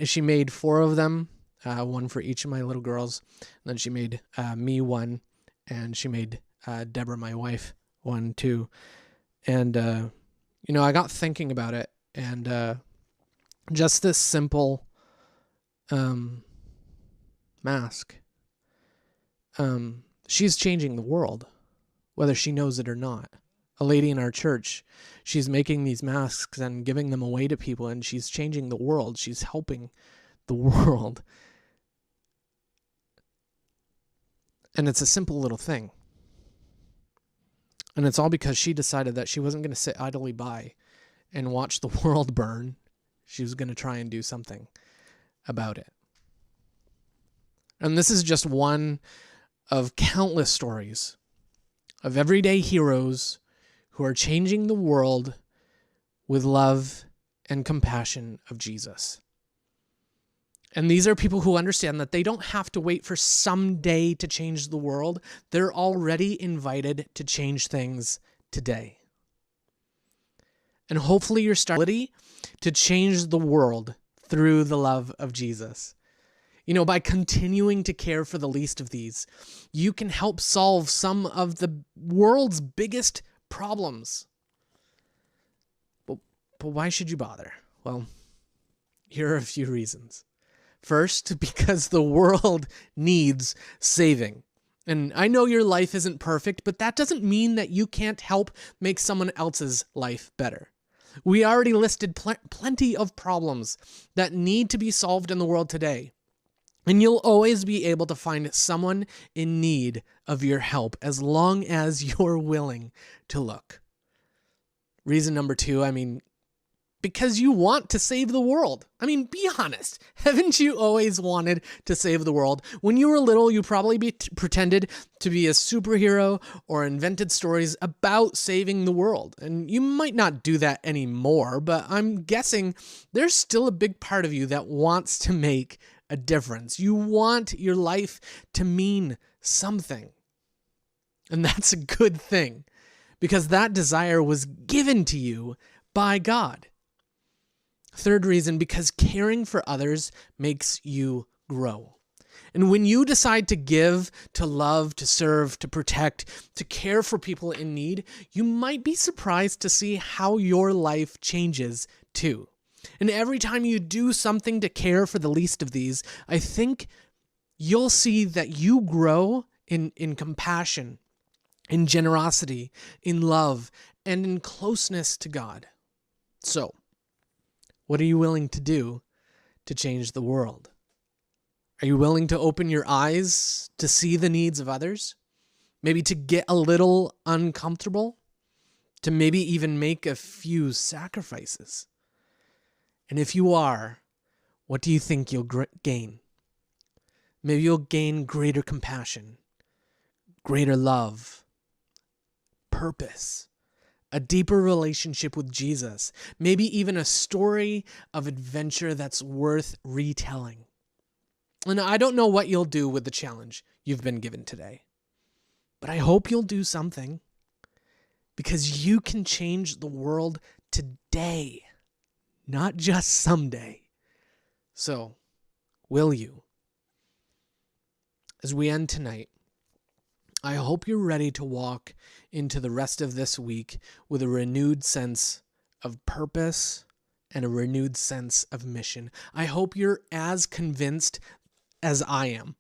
she made 4 of them, one for each of my little girls. And then she made me one, and she made Deborah, my wife, one too. And I got thinking about it, and just this simple mask. She's changing the world, whether she knows it or not. A lady in our church, she's making these masks and giving them away to people, and she's changing the world. She's helping the world. And it's a simple little thing. And it's all because she decided that she wasn't going to sit idly by and watch the world burn. She was going to try and do something about it. And this is just one of countless stories of everyday heroes who are changing the world with love and compassion of Jesus. And these are people who understand that they don't have to wait for someday to change the world. They're already invited to change things today. And hopefully your ability to change the world through the love of Jesus. By continuing to care for the least of these, you can help solve some of the world's biggest problems. But why should you bother? Well, here are a few reasons. First, because the world needs saving. And I know your life isn't perfect, but that doesn't mean that you can't help make someone else's life better. We already listed plenty of problems that need to be solved in the world today. And you'll always be able to find someone in need of your help as long as you're willing to look. Reason number 2, because you want to save the world. Be honest. Haven't you always wanted to save the world? When you were little, you probably pretended to be a superhero or invented stories about saving the world. And you might not do that anymore, but I'm guessing there's still a big part of you that wants to make a difference. You want your life to mean something. And that's a good thing, because that desire was given to you by God. Third reason, because caring for others makes you grow. And when you decide to give, to love, to serve, to protect, to care for people in need, you might be surprised to see how your life changes too. And every time you do something to care for the least of these, I think you'll see that you grow in compassion, in generosity, in love, and in closeness to God. So, what are you willing to do to change the world? Are you willing to open your eyes to see the needs of others? Maybe to get a little uncomfortable? To maybe even make a few sacrifices? And if you are, what do you think you'll gain? Maybe you'll gain greater compassion, greater love, purpose, a deeper relationship with Jesus, maybe even a story of adventure that's worth retelling. And I don't know what you'll do with the challenge you've been given today, but I hope you'll do something, because you can change the world today, not just someday. So, will you? As we end tonight, I hope you're ready to walk into the rest of this week with a renewed sense of purpose and a renewed sense of mission. I hope you're as convinced as I am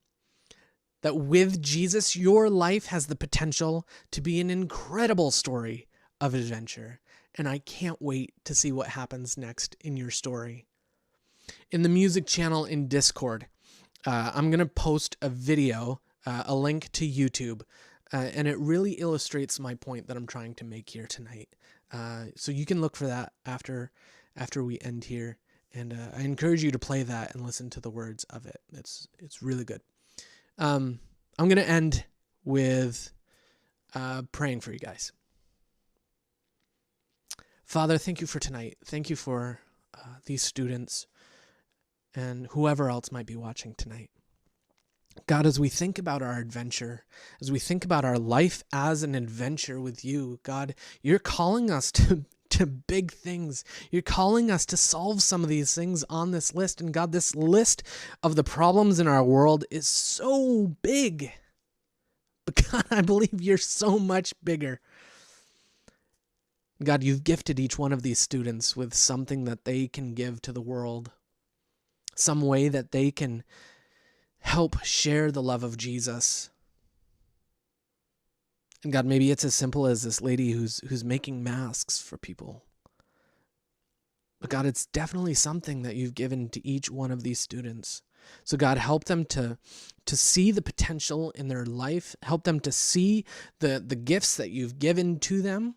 that with Jesus, your life has the potential to be an incredible story of adventure. And I can't wait to see what happens next in your story. In the music channel in Discord, I'm going to post a video, a link to YouTube, and it really illustrates my point that I'm trying to make here tonight. So you can look for that after we end here, and I encourage you to play that and listen to the words of it. It's really good. I'm going to end with praying for you guys. Father, thank you for tonight. Thank you for these students and whoever else might be watching tonight. God, as we think about our adventure, as we think about our life as an adventure with you, God, you're calling us to big things. You're calling us to solve some of these things on this list. And God, this list of the problems in our world is so big. But God, I believe you're so much bigger. God, you've gifted each one of these students with something that they can give to the world, some way that they can help share the love of Jesus. And God, maybe it's as simple as this lady who's making masks for people. But God, it's definitely something that you've given to each one of these students. So God, help them to see the potential in their life. Help them to see the gifts that you've given to them.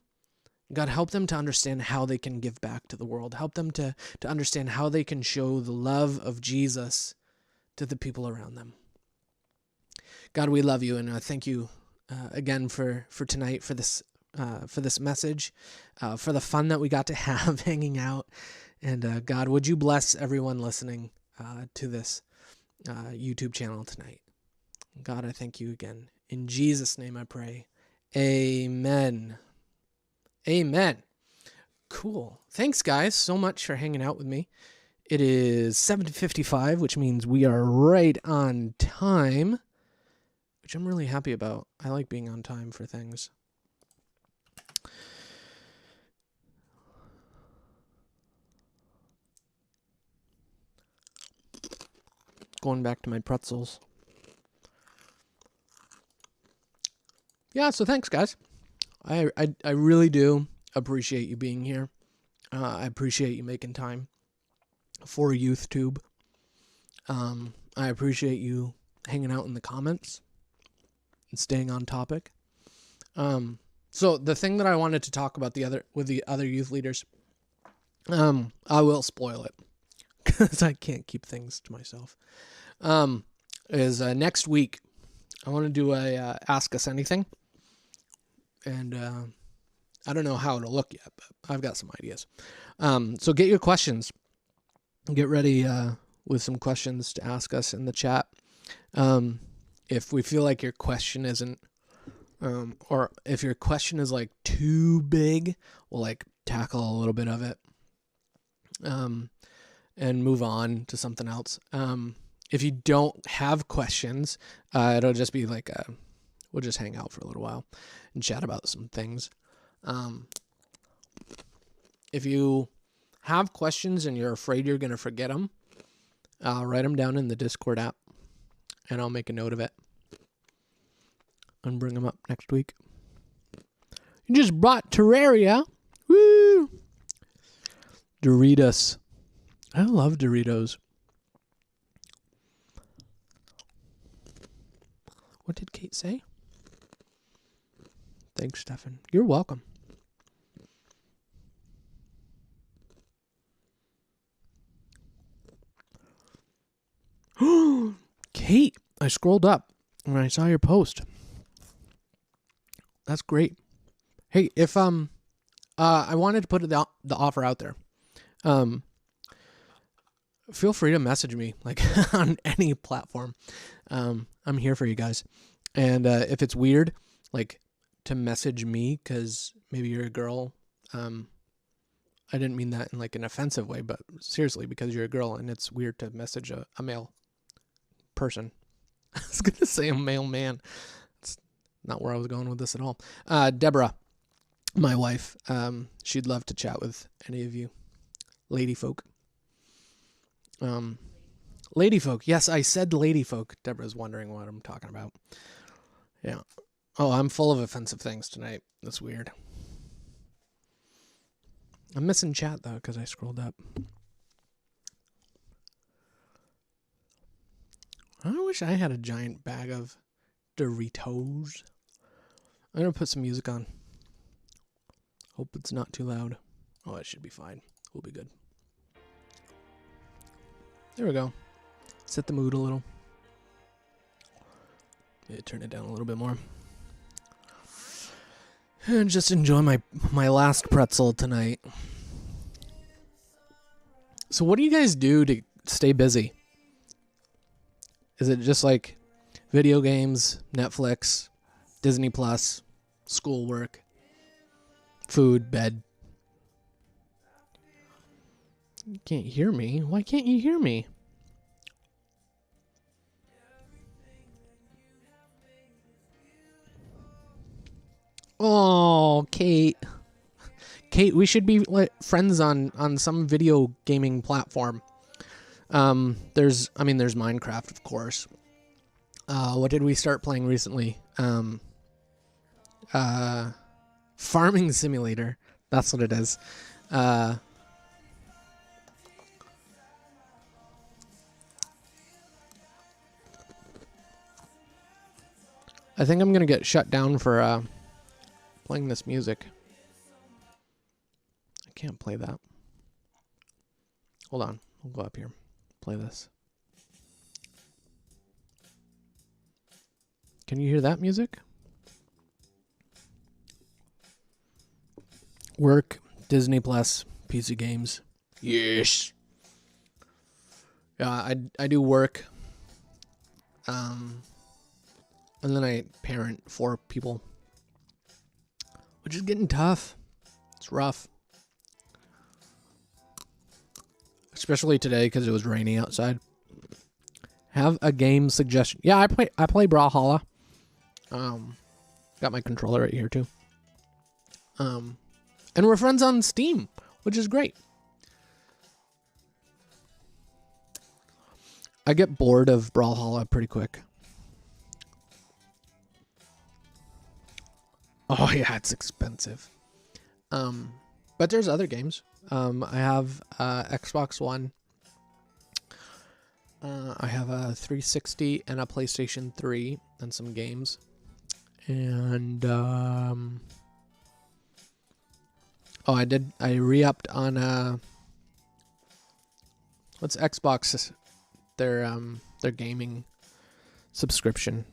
God, help them to understand how they can give back to the world. Help them to understand how they can show the love of Jesus to the people around them. God, we love you, and thank you again for tonight, for this message, for the fun that we got to have hanging out. And God, would you bless everyone listening to this YouTube channel tonight? God, I thank you again. In Jesus' name I pray. Amen. Amen. Cool. Thanks, guys, so much for hanging out with me. It is 7:55, which means we are right on time, which I'm really happy about. I like being on time for things. Going back to my pretzels. Yeah, so thanks, guys. I really do appreciate you being here. I appreciate you making time for YouthTube. I appreciate you hanging out in the comments and staying on topic. So the thing that I wanted to talk about with the other youth leaders, I will spoil it because I can't keep things to myself. Is next week I want to do a Ask Us Anything. And I don't know how it'll look yet, but I've got some ideas. So get your questions. Get ready with some questions to ask us in the chat. If we feel like your question isn't, or if your question is like too big, we'll like tackle a little bit of it and move on to something else. If you don't have questions, it'll just be like we'll just hang out for a little while and chat about some things. If you have questions and you're afraid you're going to forget them, write them down in the Discord app, and I'll make a note of it and bring them up next week. You just brought Terraria. Woo! Doritos. I love Doritos. What did Kate say? Thanks, Stefan. You're welcome. Kate, I scrolled up and I saw your post. That's great. Hey, if I wanted to put the offer out there. Feel free to message me like on any platform. I'm here for you guys. And if it's weird, like to message me because maybe you're a girl. I didn't mean that in like an offensive way, but seriously, because you're a girl and it's weird to message a male person. I was going to say a male man. It's not where I was going with this at all. Deborah, my wife, she'd love to chat with any of you lady folk. Lady folk. Yes, I said lady folk. Deborah's wondering what I'm talking about. Yeah. Oh, I'm full of offensive things tonight. That's weird. I'm missing chat, though, because I scrolled up. I wish I had a giant bag of Doritos. I'm going to put some music on. Hope it's not too loud. Oh, it should be fine. We'll be good. There we go. Set the mood a little. Maybe turn it down a little bit more. And just enjoy my last pretzel tonight. So what do you guys do to stay busy? Is it just like video games, Netflix, Disney Plus, schoolwork, food, bed? You can't hear me. Why can't you hear me? Oh, Kate. Kate, we should be friends on some video gaming platform. There's Minecraft, of course. What did we start playing recently? Farming Simulator. That's what it is. I think I'm going to get shut down for playing this music. I can't play that. Hold on. We'll go up here. Play this. Can you hear that music? Work, Disney Plus, PC games. Yes. Yeah, I do work. And then I parent 4 people, which is getting tough. It's rough. Especially today because it was raining outside. Have a game suggestion. Yeah, I play Brawlhalla. Got my controller right here too. And we're friends on Steam, which is great. I get bored of Brawlhalla pretty quick. Oh yeah, it's expensive. But there's other games. I have Xbox One. I have a 360 and a PlayStation 3 and some games. And I re-upped on what's Xbox, their gaming subscription.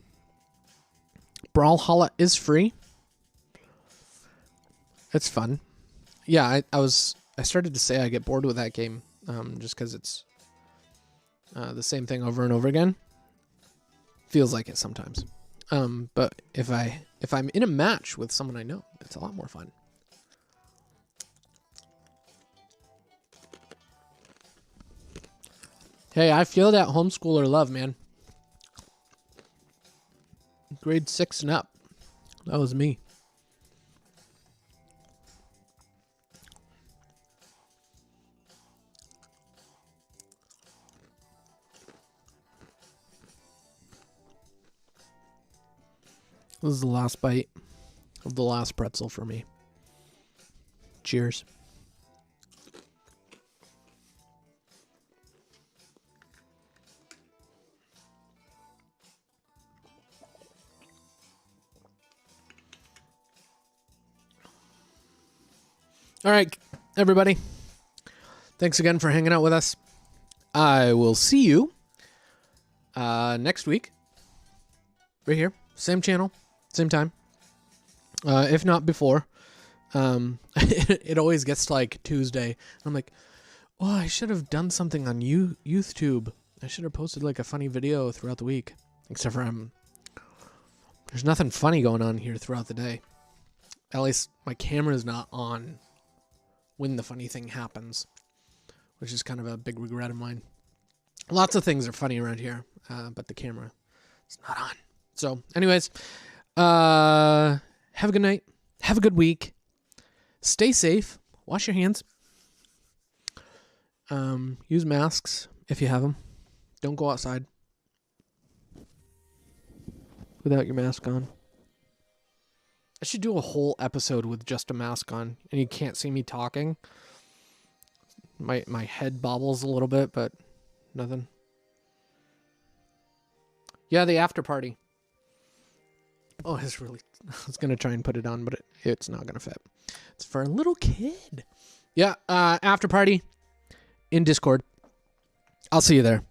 Brawlhalla is free. It's fun. Yeah, I started to say I get bored with that game, just because it's the same thing over and over again. Feels like it sometimes. But if I'm in a match with someone I know, it's a lot more fun. Hey, I feel that homeschooler love, man. Grade 6 and up. That was me. This is the last bite of the last pretzel for me. Cheers. All right, everybody. Thanks again for hanging out with us. I will see you next week. Right here. Same channel. Same time. If not before. It always gets to like Tuesday. I'm like, oh, I should have done something on YouTube. I should have posted like a funny video throughout the week. Except for there's nothing funny going on here throughout the day. At least my camera's not on when the funny thing happens, which is kind of a big regret of mine. Lots of things are funny around here, but the camera is not on. So, anyways, have a good night. Have a good week. Stay safe. Wash your hands. Use masks if you have them. Don't go outside without your mask on. I should do a whole episode with just a mask on, and you can't see me talking. My head bobbles a little bit, but nothing. Yeah, the after party. Oh, it's really... I was going to try and put it on, but it's not going to fit. It's for a little kid. Yeah, after party in Discord. I'll see you there.